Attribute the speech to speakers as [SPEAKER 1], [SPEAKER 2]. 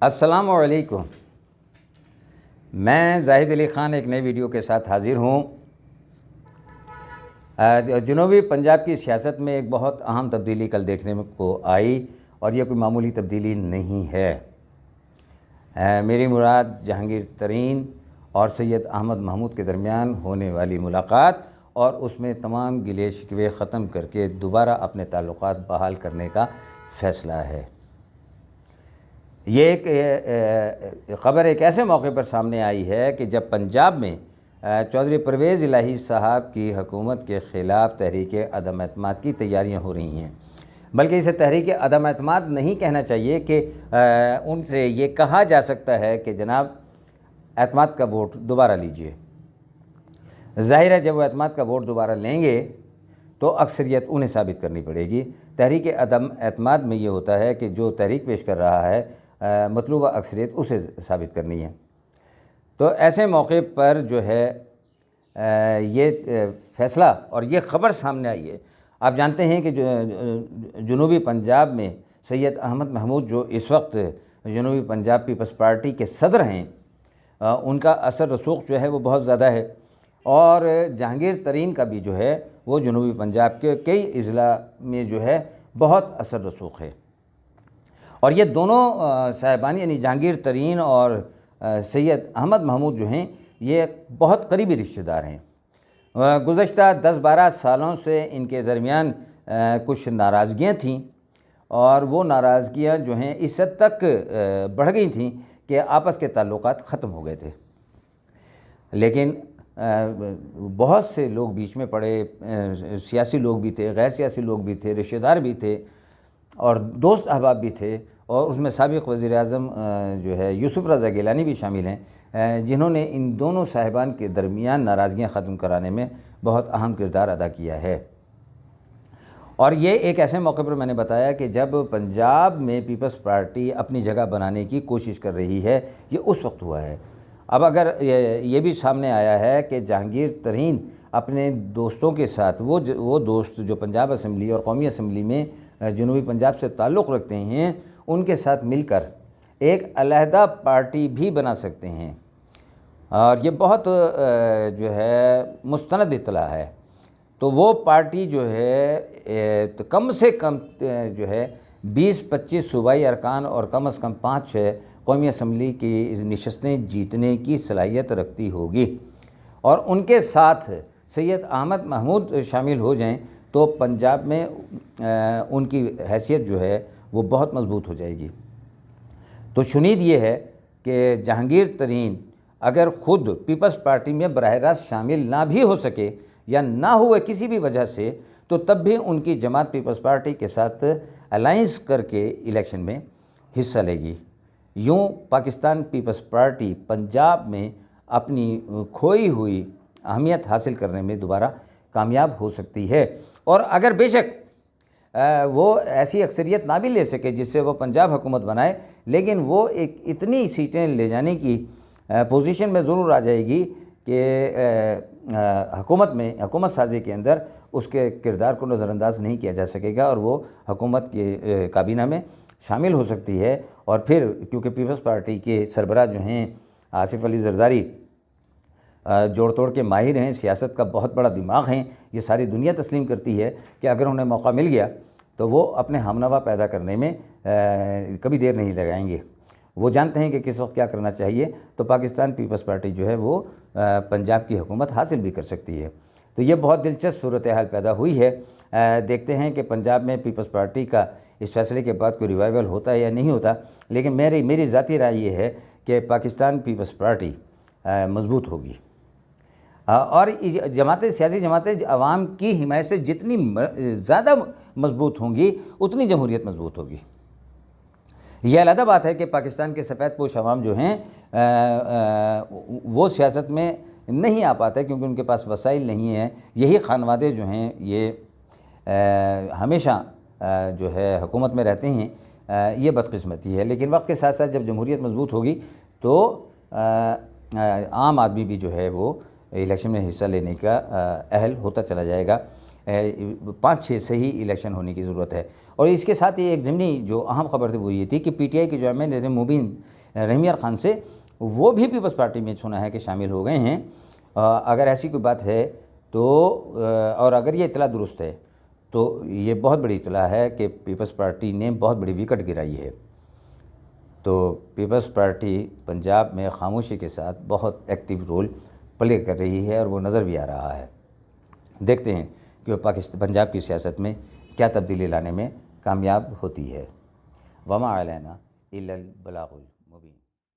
[SPEAKER 1] السلام علیکم، میں زاہد علی خان ایک نئی ویڈیو کے ساتھ حاضر ہوں۔ جنوبی پنجاب کی سیاست میں ایک بہت اہم تبدیلی کل دیکھنے کو آئی اور یہ کوئی معمولی تبدیلی نہیں ہے۔ میری مراد جہانگیر ترین اور سید احمد محمود کے درمیان ہونے والی ملاقات اور اس میں تمام گلے شکوے ختم کر کے دوبارہ اپنے تعلقات بحال کرنے کا فیصلہ ہے۔ یہ ایک خبر ایک ایسے موقع پر سامنے آئی ہے کہ جب پنجاب میں چودھری پرویز الہی صاحب کی حکومت کے خلاف تحریک عدم اعتماد کی تیاریاں ہو رہی ہیں، بلکہ اسے تحریک عدم اعتماد نہیں کہنا چاہیے کہ ان سے یہ کہا جا سکتا ہے کہ جناب اعتماد کا ووٹ دوبارہ لیجئے۔ ظاہر ہے جب وہ اعتماد کا ووٹ دوبارہ لیں گے تو اکثریت انہیں ثابت کرنی پڑے گی۔ تحریک عدم اعتماد میں یہ ہوتا ہے کہ جو تحریک پیش کر رہا ہے مطلوبہ اکثریت اسے ثابت کرنی ہے۔ تو ایسے موقع پر جو ہے یہ فیصلہ اور یہ خبر سامنے آئی ہے۔ آپ جانتے ہیں کہ جنوبی پنجاب میں سید احمد محمود جو اس وقت جنوبی پنجاب پیپلز پارٹی کے صدر ہیں، ان کا اثر رسوخ جو ہے وہ بہت زیادہ ہے، اور جہانگیر ترین کا بھی جو ہے وہ جنوبی پنجاب کے کئی اضلاع میں جو ہے بہت اثر رسوخ ہے۔ اور یہ دونوں صاحبان یعنی جہانگیر ترین اور سید احمد محمود جو ہیں یہ بہت قریبی رشتہ دار ہیں۔ گزشتہ 10-12 سالوں سے ان کے درمیان کچھ ناراضگیاں تھیں، اور وہ ناراضگیاں جو ہیں اس حد تک بڑھ گئی تھیں کہ آپس کے تعلقات ختم ہو گئے تھے۔ لیکن بہت سے لوگ بیچ میں پڑے، سیاسی لوگ بھی تھے، غیر سیاسی لوگ بھی تھے، رشتہ دار بھی تھے اور دوست احباب بھی تھے، اور اس میں سابق وزیر اعظم جو ہے یوسف رضا گیلانی بھی شامل ہیں، جنہوں نے ان دونوں صاحبان کے درمیان ناراضگیاں ختم کرانے میں بہت اہم کردار ادا کیا ہے۔ اور یہ ایک ایسے موقع پر میں نے بتایا کہ جب پنجاب میں پیپلز پارٹی اپنی جگہ بنانے کی کوشش کر رہی ہے، یہ اس وقت ہوا ہے۔ اب اگر یہ بھی سامنے آیا ہے کہ جہانگیر ترین اپنے دوستوں کے ساتھ وہ دوست جو پنجاب اسمبلی اور قومی اسمبلی میں جنوبی پنجاب سے تعلق رکھتے ہیں، ان کے ساتھ مل کر ایک علیحدہ پارٹی بھی بنا سکتے ہیں، اور یہ بہت جو ہے مستند اطلاع ہے۔ تو وہ پارٹی جو ہے کم سے کم جو ہے 20-25 صوبائی ارکان اور کم از کم 5-6 قومی اسمبلی کی نشستیں جیتنے کی صلاحیت رکھتی ہوگی، اور ان کے ساتھ سید احمد محمود شامل ہو جائیں تو پنجاب میں ان کی حیثیت جو ہے وہ بہت مضبوط ہو جائے گی۔ تو شنید یہ ہے کہ جہانگیر ترین اگر خود پیپلز پارٹی میں براہ راست شامل نہ بھی ہو سکے یا نہ ہوئے کسی بھی وجہ سے، تو تب بھی ان کی جماعت پیپلز پارٹی کے ساتھ الائنس کر کے الیکشن میں حصہ لے گی۔ یوں پاکستان پیپلز پارٹی پنجاب میں اپنی کھوئی ہوئی اہمیت حاصل کرنے میں دوبارہ کامیاب ہو سکتی ہے، اور اگر بے شک وہ ایسی اکثریت نہ بھی لے سکے جس سے وہ پنجاب حکومت بنائے، لیکن وہ ایک اتنی سیٹیں لے جانے کی پوزیشن میں ضرور آ جائے گی کہ حکومت سازی کے اندر اس کے کردار کو نظر انداز نہیں کیا جا سکے گا، اور وہ حکومت کے کابینہ میں شامل ہو سکتی ہے۔ اور پھر کیونکہ پیپلز پارٹی کے سربراہ جو ہیں آصف علی زرداری جوڑ توڑ کے ماہر ہیں، سیاست کا بہت بڑا دماغ ہیں، یہ ساری دنیا تسلیم کرتی ہے کہ اگر انہیں موقع مل گیا تو وہ اپنے ہمنوا پیدا کرنے میں کبھی دیر نہیں لگائیں گے۔ وہ جانتے ہیں کہ کس وقت کیا کرنا چاہیے، تو پاکستان پیپلز پارٹی جو ہے وہ پنجاب کی حکومت حاصل بھی کر سکتی ہے۔ تو یہ بہت دلچسپ صورتحال پیدا ہوئی ہے۔ دیکھتے ہیں کہ پنجاب میں پیپلز پارٹی کا اس فیصلے کے بعد کوئی ریوائیول ہوتا ہے یا نہیں ہوتا، لیکن میری ذاتی رائے یہ ہے کہ پاکستان پیپلز پارٹی مضبوط ہوگی، اور سیاسی جماعتیں عوام کی حمایت سے جتنی زیادہ مضبوط ہوں گی اتنی جمہوریت مضبوط ہوگی۔ یہ علیحدہ بات ہے کہ پاکستان کے سفید پوش عوام جو ہیں وہ سیاست میں نہیں آ پاتے کیونکہ ان کے پاس وسائل نہیں ہیں۔ یہی خانوادے جو ہیں یہ ہمیشہ جو ہے حکومت میں رہتے ہیں، یہ بدقسمتی ہے۔ لیکن وقت کے ساتھ ساتھ جب جمہوریت مضبوط ہوگی تو عام آدمی بھی جو ہے وہ الیکشن میں حصہ لینے کا اہل ہوتا چلا جائے گا۔ 5-6 صحیح الیکشن ہونے کی ضرورت ہے۔ اور اس کے ساتھ ہی ایک ضمنی جو اہم خبر تھی وہ یہ تھی کہ پی ٹی آئی کے جو ایم این اے مبین رحیم یار خان سے وہ بھی پیپلز پارٹی میں سنا ہے کہ شامل ہو گئے ہیں۔ اگر ایسی کوئی بات ہے تو اور اگر یہ اطلاع درست ہے تو یہ بہت بڑی اطلاع ہے کہ پیپلز پارٹی نے بہت بڑی وکٹ گرائی ہے۔ تو پیپلز پارٹی پنجاب میں خاموشی کے ساتھ بہت ایکٹیو رول پلے کر رہی ہے اور وہ نظر بھی آ رہا ہے۔ دیکھتے ہیں کہ وہ پنجاب کی سیاست میں کیا تبدیلی لانے میں کامیاب ہوتی ہے۔ وما علینا الا البلاغ۔